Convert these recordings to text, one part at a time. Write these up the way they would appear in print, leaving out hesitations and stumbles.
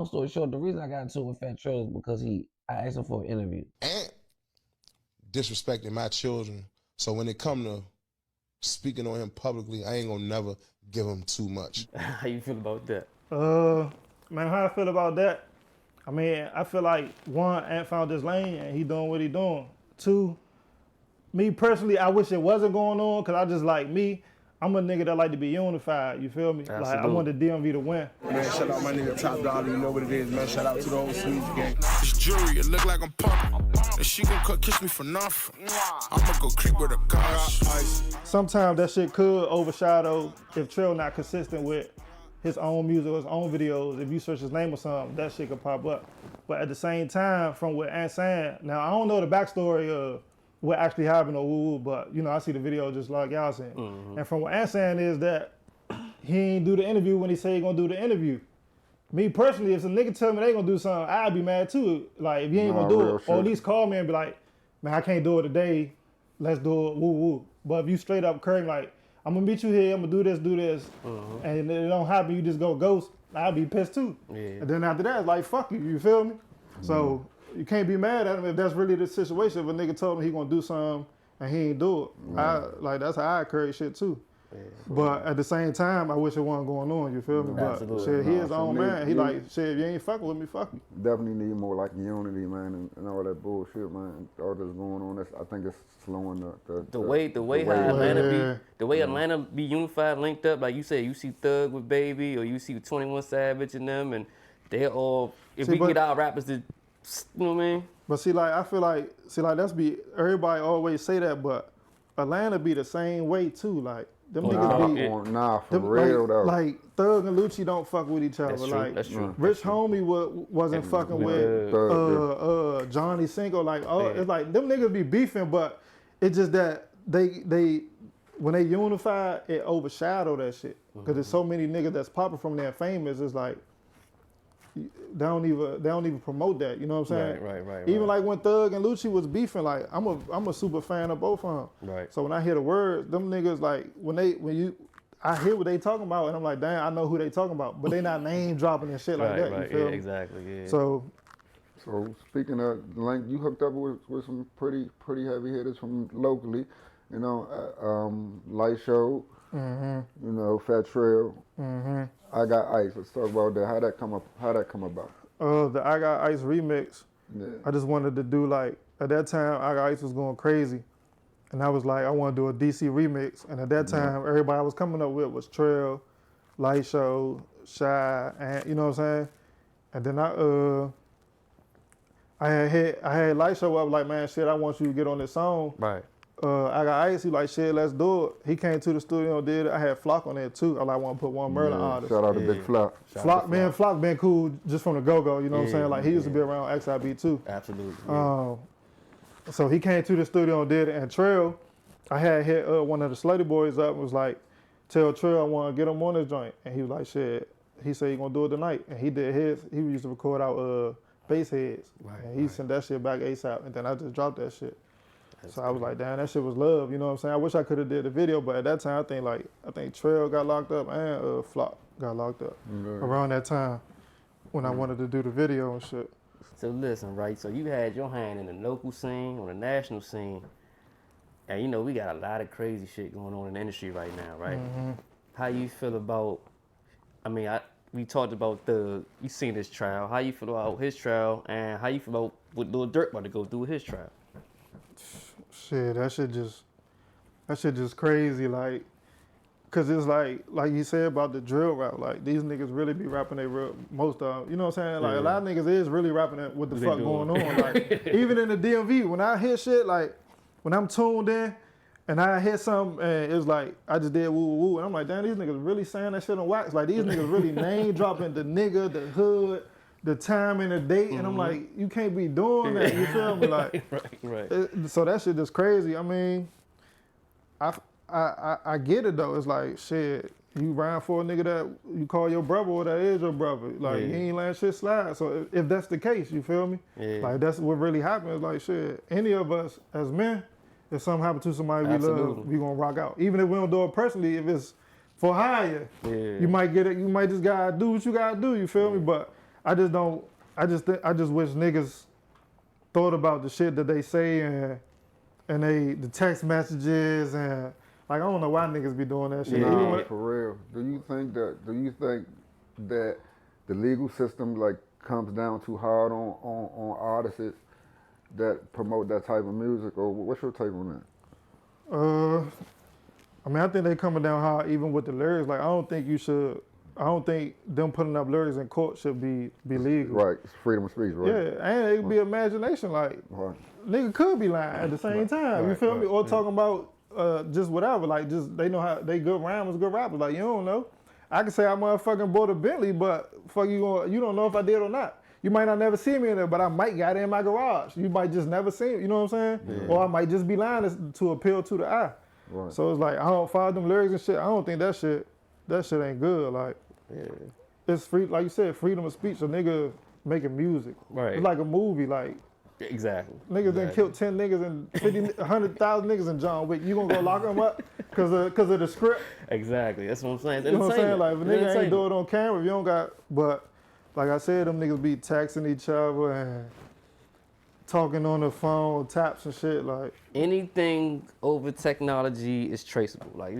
Long story short, the reason I got into it with Fat Trel is because I asked him for an interview. Ant disrespecting my children. So when it come to speaking on him publicly, I ain't gonna never give him too much. How you feel about that? Man, how I feel about that? I mean, I feel like one, Ant found his lane and he doing what he doing. Two, me personally, I wish it wasn't going on because I just like me. I'm a nigga that like to be unified, you feel me? Absolutely. Like, I want the DMV to win. Man, shout out my nigga TopDolla, you know what it is, man. Shout out to the whole Sweizy gang. This jewelry, it look like I'm pumping. And she gon' kiss me for nothing. I'ma go creep with a gosh. Sometimes that shit could overshadow if Trel not consistent with his own music or his own videos. If you search his name or something, that shit could pop up. But at the same time, from what Ant saying, now I don't know the backstory of what actually happened or woo-woo, but you know, I see the video just like y'all saying. And from what Ant saying is that he ain't do the interview when he say he gonna do the interview. Me personally, if some nigga tell me they gonna do something, I'd be mad too. Like if you ain't gonna do it, or at least call me and be like, man, I can't do it today, let's do it, woo-woo. But if you straight up curve like, I'm gonna meet you here, I'm gonna do this, and it don't happen, you just go ghost, I'd be pissed too. And then after that, it's like, fuck you, you feel me? So you can't be mad at him if that's really the situation. If a nigga told him he gonna do something and he ain't do it, like that's how I carry shit too. But at the same time, I wish it wasn't going on, you feel me? But shit, he his own man. He like, shit, if you ain't fucking with me, fuck you. Definitely need more like unity, man, and all that bullshit, man. All that's going on, I think it's slowing the way how Atlanta be unified, linked up. Like you said, you see Thug with Baby, or you see 21 Savage and them, and they're all. If we get our rappers to, you know what I mean? But see, like I feel like, that's everybody always say that, but Atlanta be the same way too, like. Them niggas for real though. Like Thug and Lucci don't fuck with each other. That's true. Rich Homie wasn't fucking with Johnny Cinco. Like it's like them niggas be beefing, but it's just that they when they unify, it overshadow that shit. Cause there's so many niggas that's popping from there famous. It's like they don't even promote that. You know what I'm saying? Right. Even like when Thug and Lucci was beefing, like I'm a super fan of both of them. Right. So when I hear the words, them niggas like I hear what they talking about, and I'm like, damn, I know who they talking about, but they not name dropping and shit like that. You feel me? Exactly. Yeah. So speaking of Link, you hooked up with some pretty heavy hitters from locally, you know, Light Show, you know, Fat Trel. I Got Ice. Let's talk about that. How that come about? The I Got Ice remix. Yeah. I just wanted to do like at that time I Got Ice was going crazy, and I was like I want to do a DC remix. And at that time everybody I was coming up with was Trel, Light Show, Shy, and you know what I'm saying. And then I had Light Show up like, man, shit, I want you to get on this song. Right. I Got Ice, he like, shit, let's do it. He came to the studio and did it. I had Flock on there too. I like want to put one Merlin artist. Shout out to Big Flock. Flock been cool just from the GoGo, you know what I'm saying? Like he used to be around XIB too. Absolutely. So he came to the studio and did it. And Trel, I had hit one of the Slutty Boyz up and was like, tell Trel I want to get him on this joint. And he was like, shit. He said he gonna do it tonight. And he did his. He used to record out bass heads. And he sent that shit back ASAP. And then I just dropped that shit. So I was like, damn, that shit was love, you know what I'm saying? I wish I could have did the video, but at that time, I think Trel got locked up and Flock got locked up around that time when I wanted to do the video and shit. So listen, right? So you had your hand in the local scene, on the national scene, and you know we got a lot of crazy shit going on in the industry right now, right? How you feel about? I mean, we talked about you seen his trial. How you feel about his trial, and how you feel about what Lil Durk about to go through with his trial? Shit, that shit just crazy, like, cause it's like you said about the drill rap, like these niggas really be rapping most of them, you know what I'm saying? Like a lot of niggas is really rapping what the fuck going on, like even in the DMV, when I hear shit, like when I'm tuned in and I hear something and it's like, I just did woo woo, and I'm like, damn, these niggas really saying that shit on wax, like these niggas really name dropping the nigga, the hood, the time and the date, and I'm like, you can't be doing that, you feel me? Like, right. So that shit is crazy. I mean, I get it though. It's like, shit, you ride for a nigga that you call your brother or that is your brother. Like, you ain't letting shit slide. So if that's the case, you feel me? Like, that's what really happens. Like, shit, any of us as men, if something happen to somebody we love, we gonna rock out. Even if we don't do it personally, if it's for hire, you might get it. You might just gotta do what you gotta do, you feel me? But I just don't. I just wish niggas thought about the shit that they say and the text messages and like I don't know why niggas be doing that shit. Nah, for real. Do you think that the legal system like comes down too hard on artists that promote that type of music, or what's your take on that? I mean, I think they coming down hard even with the lyrics. Like, I don't think them putting up lyrics in court should be legal. Right, it's freedom of speech, right? Yeah, and it could be imagination. Like, nigga could be lying at the same time. You feel me? Or talking about just whatever. Like, just they know how they good rhymers, good rappers. Like, you don't know. I can say I motherfucking bought a Bentley, but fuck you don't know if I did or not. You might not never see me in there, but I might got it in my garage. You might just never see it. You know what I'm saying? Yeah. Or I might just be lying to appeal to the eye. Right. So it's like I don't follow them lyrics and shit. I don't think that shit ain't good. Like, it's free, like you said, freedom of speech. A nigga making music. Right. It's like a movie. Like, exactly. Niggas done killed 10 niggas and 50, 100,000 niggas in John Wick. You gonna go lock them up because of the script? Exactly. That's what I'm saying. You know what I'm saying? Like, if a nigga ain't do it on camera, if you don't got, but like I said, them niggas be texting each other and talking on the phone, taps and shit. Like, anything over technology is traceable. Like,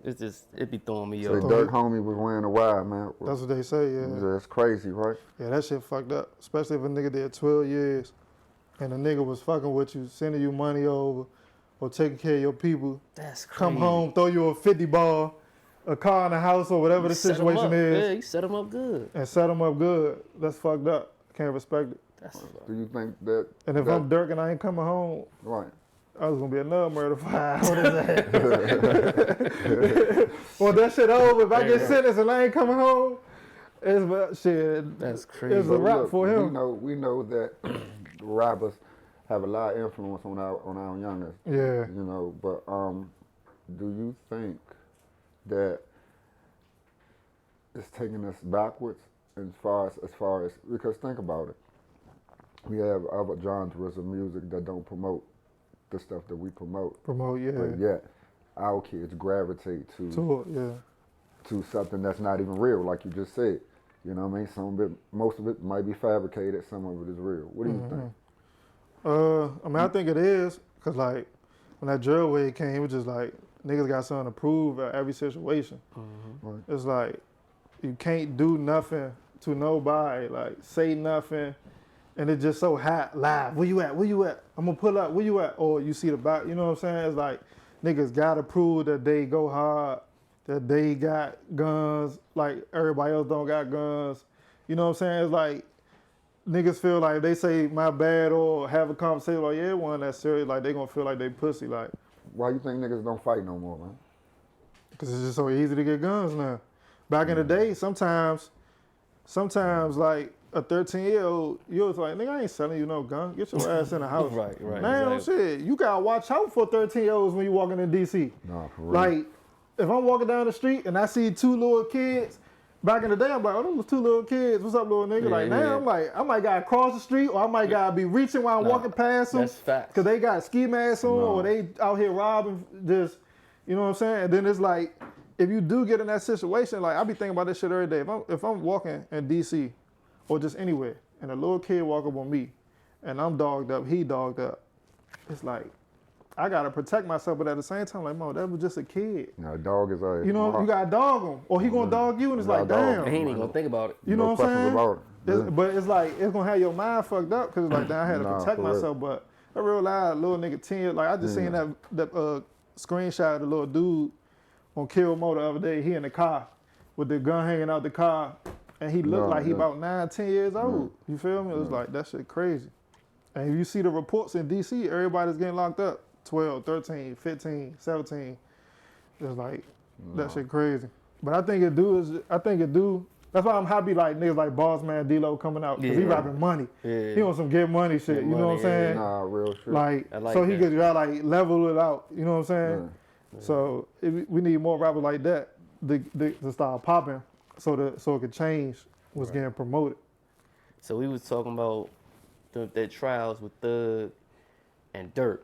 it be throwing me off. So Durk homie was wearing a wire, man. That's what they say, yeah. That's crazy, right? Yeah, that shit fucked up. Especially if a nigga did 12 years and a nigga was fucking with you, sending you money over or taking care of your people. That's crazy. Come home, throw you a 50 ball, a car in the house or whatever the situation is. Yeah, you set them up good. And set them up good. That's fucked up. Can't respect it. Do you think that... And if I'm Durk and I ain't coming home... Right. I was gonna be another murder file. What is that? Well, that shit over. If I get sentenced and I ain't coming home, it's shit. That's crazy. It's a wrap for him. We know that rappers have a lot of influence on our youngest. Yeah. You know, but do you think that it's taking us backwards as far as because think about it, we have other genres of music that don't promote the stuff that we promote. Yeah. But yet, our kids gravitate to something that's not even real, like you just said. You know what I mean? Most of it might be fabricated. Some of it is real. What do you think? I mean, I think it is, cause like when that drill wave came, it was just like niggas got something to prove at every situation. Right. It's like you can't do nothing to nobody, like say nothing. And it's just so hot, live. Where you at? Where you at? I'm gonna pull up. Where you at? Or you see the back. You know what I'm saying? It's like niggas gotta prove that they go hard, that they got guns, like everybody else don't got guns. You know what I'm saying? It's like niggas feel like if they say my bad or have a conversation like, yeah, one that's serious, like they gonna feel like they pussy. Like, why you think niggas don't fight no more, man? Because it's just so easy to get guns now. Back in the day, sometimes like a 13-year-old, you was like, nigga, I ain't selling you no gun. Get your ass in the house. Right. Man, exactly. Shit, you gotta watch out for 13-year-olds when you walking in D.C. Nah, for real. Like, if I'm walking down the street and I see two little kids, back in the day, I'm like, oh, them was two little kids. What's up, little nigga? Now I'm like, I might gotta cross the street or I might gotta be reaching while I'm walking past them. That's facts. Because they got ski masks on or they out here robbing just, you know what I'm saying? And then it's like, if you do get in that situation, like, I be thinking about this shit every day. If I'm walking in D.C., or just anywhere, and a little kid walk up on me, and I'm dogged up, he dogged up, it's like, I gotta protect myself, but at the same time, like, Mo, that was just a kid. Now, dog is a... You know, you gotta dog him, or he gonna dog you, and it's like, damn. He ain't even gonna think about it. You know what I'm saying? It. But it's like, it's gonna have your mind fucked up, because it's like, damn, I had to protect myself, but I realized, little nigga 10 years, like, I just seen that screenshot of the little dude on Kill Mo the other day, he in the car, with the gun hanging out the car, and he looked like he about 9, 10 years old. You feel me? It was like, that shit crazy. And if you see the reports in D.C., everybody's getting locked up. 12, 13, 15, 17. It's like, that shit crazy. But I think it do. That's why I'm happy like niggas like Boss Man D-Lo coming out. Because he rapping money. Yeah. He on some get money shit. You know what I'm saying? Nah, real shit. Like so he could try like level it out. You know what I'm saying? Yeah. So we need more rappers like that to start popping. So it could change what's getting promoted. So we was talking about the trials with Thug and Durk.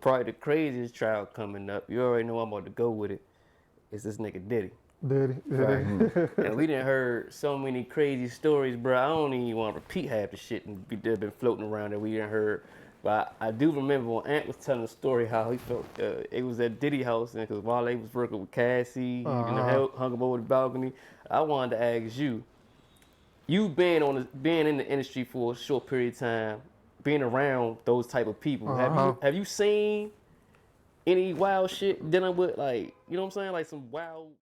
Probably the craziest trial coming up. You already know I'm about to go with it. It's this nigga Diddy. Did he? And we done heard so many crazy stories, bro. I don't even want to repeat half the shit that been floating around that we done heard. But I do remember when Ant was telling a story how he felt. It was at Diddy house, and because while they was working with Cassie, he hung up over the balcony. I wanted to ask you. You being in the industry for a short period of time, being around those type of people, have you seen any wild shit dealing with, like, you know what I'm saying, like some wild